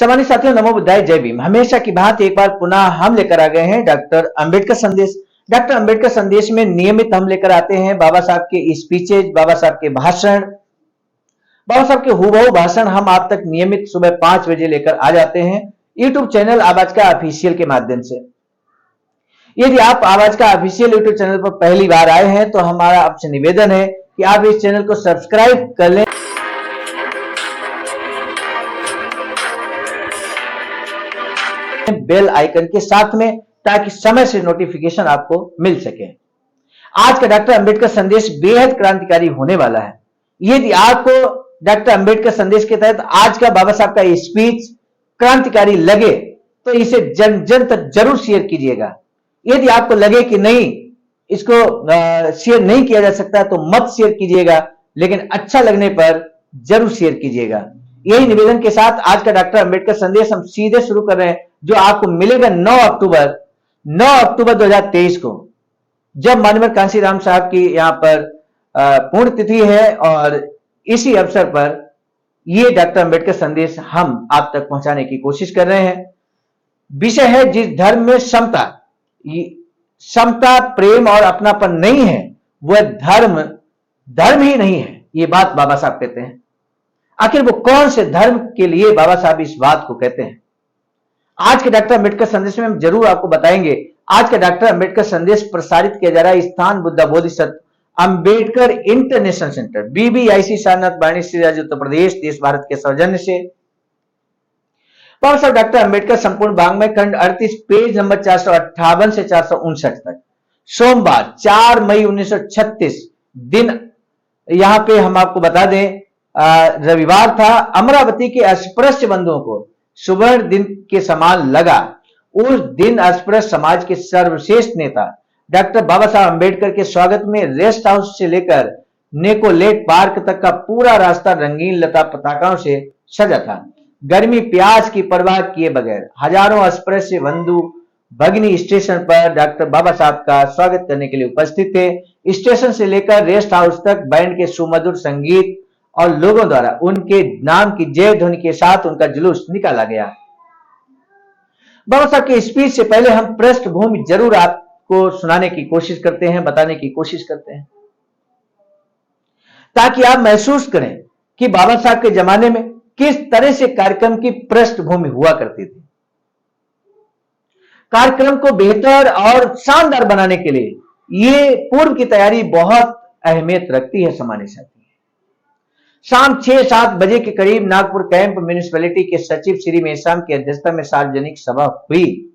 सम्मानित साथियों, नमो बुद्धाय, जय भीम। हमेशा की भांति एक बार पुनः हम लेकर आ गए हैं डॉक्टर अंबेडकर संदेश। डॉक्टर अंबेडकर संदेश में नियमित हम लेकर आते हैं बाबा साहब के स्पीचेज, बाबा साहब के भाषण, बाबा साहब के हूबहू भाषण हम आप तक नियमित सुबह 5 बजे लेकर आ जाते हैं यूट्यूब चैनल आवाज का ऑफिशियल के माध्यम से। यदि आप आवाज का ऑफिशियल यूट्यूब चैनल पर पहली बार आए हैं तो हमारा आपसे निवेदन है कि आप इस चैनल को सब्सक्राइब कर लें, बेल आइकन के साथ में, ताकि समय से नोटिफिकेशन आपको मिल सके। आज का डॉक्टर अंबेडकर संदेश बेहद क्रांतिकारी होने वाला है। यदि आपको डॉक्टर अंबेडकर संदेश के तहत आज का बाबा साहब का स्पीच क्रांतिकारी लगे तो इसे जन जन तक जरूर शेयर कीजिएगा। यदि आपको लगे कि नहीं, इसको शेयर नहीं किया जा सकता तो मत शेयर कीजिएगा, लेकिन अच्छा लगने पर जरूर शेयर कीजिएगा। यही निवेदन के साथ आज का डॉक्टर अंबेडकर संदेश हम सीधे शुरू कर रहे हैं, जो आपको मिलेगा 9 अक्टूबर 2023 को, जब माननीय कांशीराम साहब की यहाँ पर पुण्यतिथि है। और इसी अवसर पर ये डॉक्टर अंबेडकर संदेश हम आप तक पहुंचाने की कोशिश कर रहे हैं। विषय है, जिस धर्म में समता, प्रेम और अपनापन नहीं है वह धर्म ही नहीं है। ये बात बाबा साहब कहते हैं। आखिर वो कौन से धर्म के लिए बाबा साहब इस बात को कहते हैं? आज के डॉक्टर अंबेडकर संदेश में हम जरूर आपको बताएंगे। आज का डॉक्टर अंबेडकर संदेश प्रसारित किया जा रहा है स्थान Buddha Bodhisattva Ambedkar international centre, BBIC Sarnath Varanasi Shri राज्य उत्तर प्रदेश, देश भारत के सौजन्य से। बाबा साहब डॉक्टर अंबेडकर संपूर्ण वाङ्मय खंड 38 पेज नंबर 458 से 459 तक, सोमवार 4 मई 1936 दिन, यहां पे हम आपको बता दें रविवार था। अमरावती के अस्पृश्य बंधुओं को सुवर्ण दिन के समान लगा। उस दिन अस्पृश्य समाज के सर्वश्रेष्ठ नेता डॉक्टर बाबा साहब अंबेडकर के स्वागत में रेस्ट हाउस से लेकर नेकोलेट पार्क तक का पूरा रास्ता रंगीन लता पताकाओं से सजा था। गर्मी प्यास की परवाह किए बगैर हजारों अस्पृश्य बंधु भगिनी स्टेशन पर डॉक्टर बाबा साहब का स्वागत करने के लिए उपस्थित थे। स्टेशन से लेकर रेस्ट हाउस तक बैंड के सुमधुर संगीत और लोगों द्वारा उनके नाम की जय ध्वनि के साथ उनका जुलूस निकाला गया। बाबा साहब के स्पीच से पहले हम पृष्ठभूमि जरूर आपको सुनाने की कोशिश करते हैं, बताने की कोशिश करते हैं, ताकि आप महसूस करें कि बाबा साहब के जमाने में किस तरह से कार्यक्रम की पृष्ठभूमि हुआ करती थी। कार्यक्रम को बेहतर और शानदार बनाने के लिए ये पूर्व की तैयारी बहुत अहमियत रखती है। सम्मानित साथी, शाम 6-7 बजे के करीब नागपुर कैंप म्युनिसिपैलिटी के सचिव श्री मेश्राम की अध्यक्षता में सार्वजनिक सभा हुई।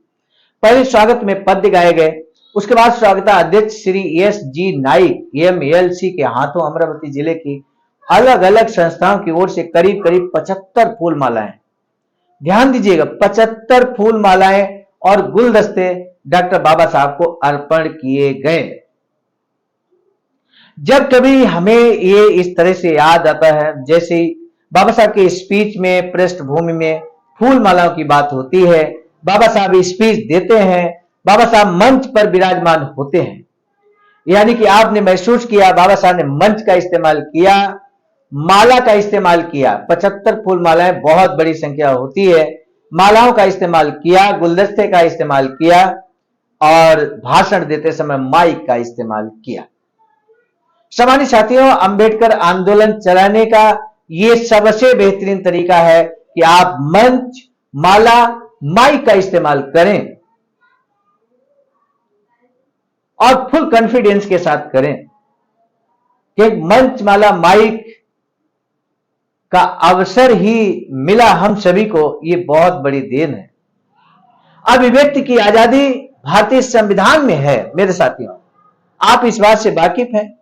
पहले स्वागत में पद्य गाए गए, उसके बाद स्वागताध्यक्ष श्री SG नाइक MLC के हाथों अमरावती जिले की अलग अलग संस्थाओं की ओर से करीब करीब 75 फूल मालाएं, ध्यान दीजिएगा 75 फूल मालाएं और गुलदस्ते डॉक्टर बाबा साहब को अर्पण किए गए। जब कभी हमें ये इस तरह से याद आता है, जैसे बाबा साहब के स्पीच में पृष्ठभूमि में फूल मालाओं की बात होती है, बाबा साहब स्पीच देते हैं, बाबा साहब मंच पर विराजमान होते हैं, यानी कि आपने महसूस किया बाबा साहब ने मंच का इस्तेमाल किया, माला का इस्तेमाल किया। 75 फूल मालाएं बहुत बड़ी संख्या होती है। मालाओं का इस्तेमाल किया, गुलदस्ते का इस्तेमाल किया और भाषण देते समय माइक का इस्तेमाल किया। सम्मानित साथियों, अंबेडकर आंदोलन चलाने का यह सबसे बेहतरीन तरीका है कि आप मंच, माला, माइक का इस्तेमाल करें और फुल कॉन्फिडेंस के साथ करें। कि मंच, माला, माइक का अवसर ही मिला हम सभी को, यह बहुत बड़ी देन है। अभिव्यक्ति की आजादी भारतीय संविधान में है। मेरे साथियों, आप इस बात से वाकिफ हैं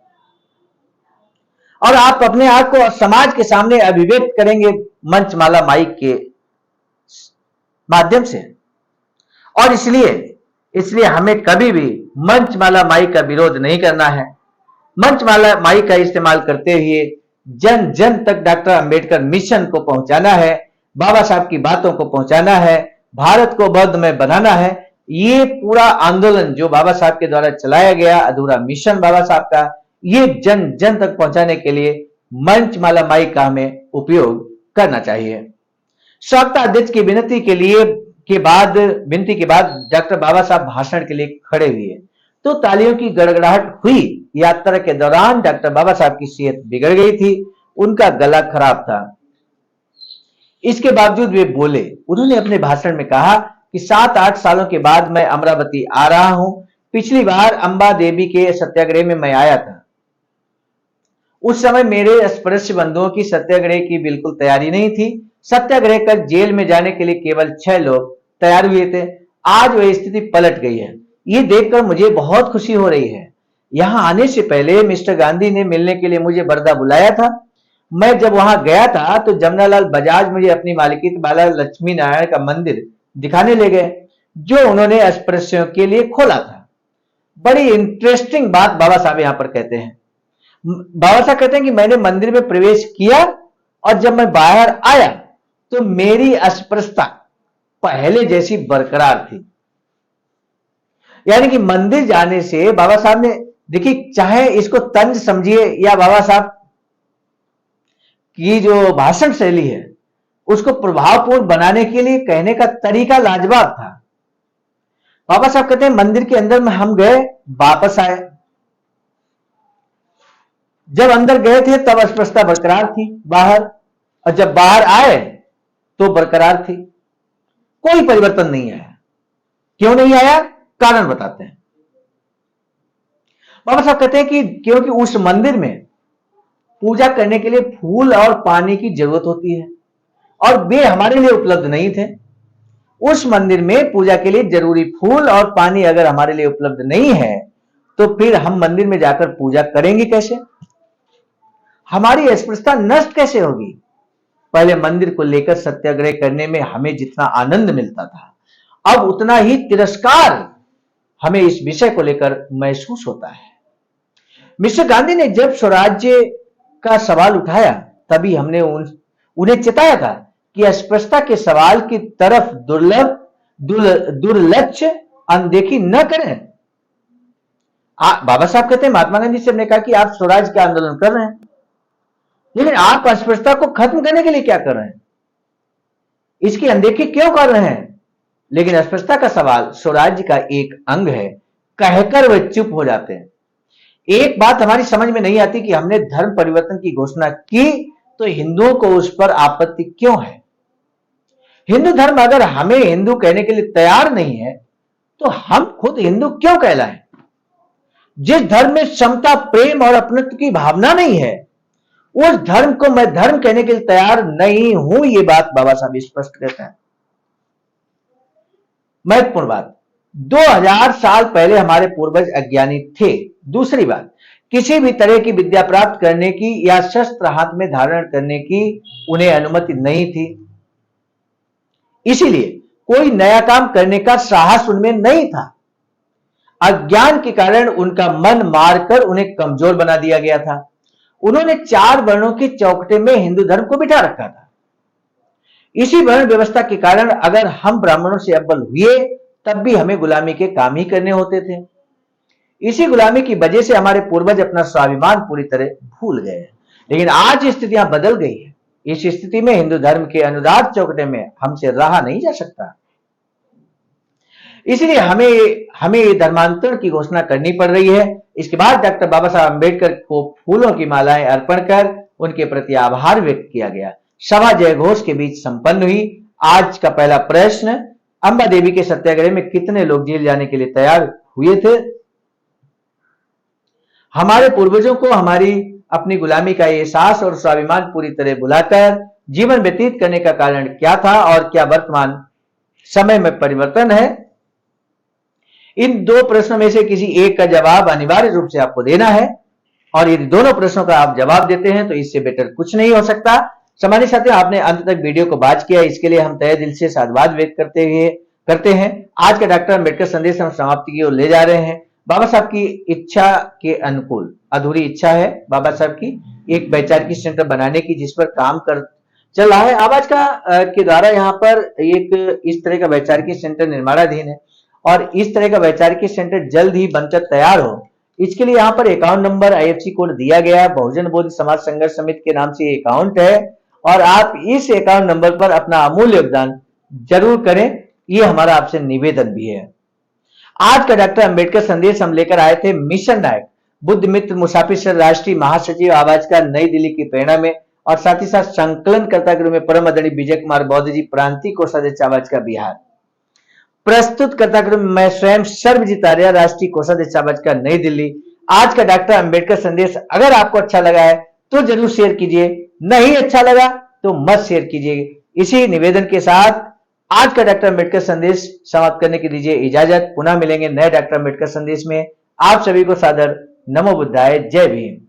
और आप अपने आप को समाज के सामने अभिव्यक्त करेंगे मंच, माला, माइक के माध्यम से। और इसलिए हमें कभी भी मंच, माला, माइक का विरोध नहीं करना है। मंच, माला, माइक का इस्तेमाल करते हुए जन जन तक डॉक्टर अंबेडकर मिशन को पहुंचाना है, बाबा साहब की बातों को पहुंचाना है, भारत को बौद्धमय बनाना है। ये पूरा आंदोलन जो बाबा साहब के द्वारा चलाया गया, अधूरा मिशन बाबा साहब का, ये जन जन तक पहुंचाने के लिए मंच, माला, माइक का हमें उपयोग करना चाहिए। स्वागत अध्यक्ष की विनती के बाद डॉक्टर बाबा साहब भाषण के लिए खड़े हुए तो तालियों की गड़गड़ाहट हुई। यात्रा के दौरान डॉक्टर बाबा साहब की सेहत बिगड़ गई थी, उनका गला खराब था। इसके बावजूद वे बोले। उन्होंने अपने भाषण में कहा कि 7-8 सालों के बाद मैं अमरावती आ रहा हूं। पिछली बार अंबा देवी के सत्याग्रह में मैं आया था। उस समय मेरे अस्पृश्य बंधुओं की सत्याग्रह की बिल्कुल तैयारी नहीं थी। सत्याग्रह कर जेल में जाने के लिए केवल 6 लोग तैयार हुए थे। आज वह स्थिति पलट गई है। ये देखकर मुझे बहुत खुशी हो रही है। यहां आने से पहले मिस्टर गांधी ने मिलने के लिए मुझे बड़ौदा बुलाया था। मैं जब वहां गया था तो जमनालाल बजाज मुझे अपनी मालिकी बाला लक्ष्मी नारायण का मंदिर दिखाने ले गए, जो उन्होंने अस्पृश्यों के लिए खोला था। बड़ी इंटरेस्टिंग बात बाबा साहब यहां पर कहते हैं। बाबा साहब कहते हैं कि मैंने मंदिर में प्रवेश किया और जब मैं बाहर आया तो मेरी अस्पृश्यता पहले जैसी बरकरार थी। यानी कि मंदिर जाने से बाबा साहब ने, देखिए, चाहे इसको तंज समझिए या बाबा साहब की जो भाषण शैली है उसको प्रभावपूर्ण बनाने के लिए कहने का तरीका लाजवाब था। बाबा साहब कहते हैं मंदिर के अंदर में हम गए, वापस आए। जब अंदर गए थे तब अस्पृश्यता बरकरार थी बाहर, और जब बाहर आए तो बरकरार थी। कोई परिवर्तन नहीं आया। क्यों नहीं आया? कारण बताते हैं। बाबा साहब कहते हैं कि क्योंकि उस मंदिर में पूजा करने के लिए फूल और पानी की जरूरत होती है और वे हमारे लिए उपलब्ध नहीं थे। उस मंदिर में पूजा के लिए जरूरी फूल और पानी अगर हमारे लिए उपलब्ध नहीं है तो फिर हम मंदिर में जाकर पूजा करेंगे कैसे? हमारी अस्पृश्यता नष्ट कैसे होगी? पहले मंदिर को लेकर सत्याग्रह करने में हमें जितना आनंद मिलता था, अब उतना ही तिरस्कार हमें इस विषय को लेकर महसूस होता है। मिस्टर गांधी ने जब स्वराज्य का सवाल उठाया तभी हमने उन्हें चेताया था कि अस्पृश्यता के सवाल की तरफ दुर्लक्ष्य अनदेखी न करें। बाबा साहब कहते हैं महात्मा गांधी से हमने कहा कि आप स्वराज का आंदोलन कर रहे हैं, लेकिन आप अस्पृश्यता को खत्म करने के लिए क्या कर रहे हैं? इसकी अनदेखी क्यों कर रहे हैं? लेकिन अस्पृश्यता का सवाल स्वराज्य का एक अंग है, कहकर वे चुप हो जाते हैं। एक बात हमारी समझ में नहीं आती कि हमने धर्म परिवर्तन की घोषणा की तो हिंदुओं को उस पर आपत्ति क्यों है? हिंदू धर्म अगर हमें हिंदू कहने के लिए तैयार नहीं है तो हम खुद हिंदू क्यों कहलाएं? जिस धर्म में समता, प्रेम और अपनत्व की भावना नहीं है उस धर्म को मैं धर्म कहने के लिए तैयार नहीं हूं। यह बात बाबा साहब स्पष्ट कहते हैं। महत्वपूर्ण बात, 2000 साल पहले हमारे पूर्वज अज्ञानी थे। दूसरी बात, किसी भी तरह की विद्या प्राप्त करने की या शस्त्र हाथ में धारण करने की उन्हें अनुमति नहीं थी। इसीलिए कोई नया काम करने का साहस उनमें नहीं था। अज्ञान के कारण उनका मन मारकर उन्हें कमजोर बना दिया गया था। उन्होंने 4 वर्णों के चौकटे में हिंदू धर्म को बिठा रखा था। इसी वर्ण व्यवस्था के कारण अगर हम ब्राह्मणों से अव्वल हुए तब भी हमें गुलामी के काम ही करने होते थे। इसी गुलामी की वजह से हमारे पूर्वज अपना स्वाभिमान पूरी तरह भूल गए। लेकिन आज स्थितियां बदल गई है। इस स्थिति में हिंदू धर्म के अनुदार चौकटे में हमसे रहा नहीं जा सकता। इसलिए हमें ये धर्मांतरण की घोषणा करनी पड़ रही है। इसके बाद डॉक्टर बाबा साहब अम्बेडकर को फूलों की मालाएं अर्पण कर उनके प्रति आभार व्यक्त किया गया। सभा जय घोष के बीच संपन्न हुई। आज का पहला प्रश्न, अंबा देवी के सत्याग्रह में कितने लोग जेल जाने के लिए तैयार हुए थे? हमारे पूर्वजों को हमारी अपनी गुलामी का एहसास और स्वाभिमान पूरी तरह भुलाकर जीवन व्यतीत करने का कारण क्या था और क्या वर्तमान समय में परिवर्तन है? इन 2 प्रश्नों में से किसी एक का जवाब अनिवार्य रूप से आपको देना है और यदि दोनों प्रश्नों का आप जवाब देते हैं तो इससे बेटर कुछ नहीं हो सकता। सम्मानित साथियों, आपने अंत तक वीडियो को वॉच किया, इसके लिए हम तहे दिल से साधुवाद व्यक्त करते हैं। आज का डॉक्टर अम्बेडकर संदेश हम समाप्ति की ओर ले जा रहे हैं। बाबा साहब की इच्छा के अनुकूल, अधूरी इच्छा है बाबा साहब की, एक वैचारिक सेंटर बनाने की, जिस पर काम कर चल रहा है। आवाज का के द्वारा यहाँ पर एक इस तरह का वैचारिक सेंटर निर्माणाधीन है और इस तरह का वैचारिक सेंटर जल्द ही बनकर तैयार हो, इसके लिए यहाँ पर अकाउंट नंबर, IFSC कोड दिया गया है। बहुजन बोध समाज संघर्ष समिति के नाम से अकाउंट है और आप इस अकाउंट नंबर पर अपना अमूल्य योगदान जरूर करें, ये हमारा आपसे निवेदन भी है। आज का डॉक्टर अंबेडकर संदेश हम लेकर आए थे मिशन नायक बुद्ध मित्र मुसाफिर सर राष्ट्रीय महासचिव आवाज का नई दिल्ली की प्रेरणा में, और साथ ही साथ संकलन कर्ता के रूप में परम आदरणीय विजय कुमार बौद्ध जी प्रांतीय कोषाध्यक्ष आवाज का बिहार, प्रस्तुत कर्ता के रूप में मैं स्वयं सर्वजीत आर्य राष्ट्रीय कोषाध्यक्ष आवाज का नई दिल्ली। आज का डॉक्टर अंबेडकर संदेश अगर आपको अच्छा लगा है तो जरूर शेयर कीजिए, नहीं अच्छा लगा तो मत शेयर कीजिए। इसी निवेदन के साथ आज का डॉक्टर अंबेडकर संदेश समाप्त करने की दीजिए इजाजत। पुनः मिलेंगे नए डॉक्टर अंबेडकर संदेश में। आप सभी को सादर नमो बुद्धाय, जय भीम।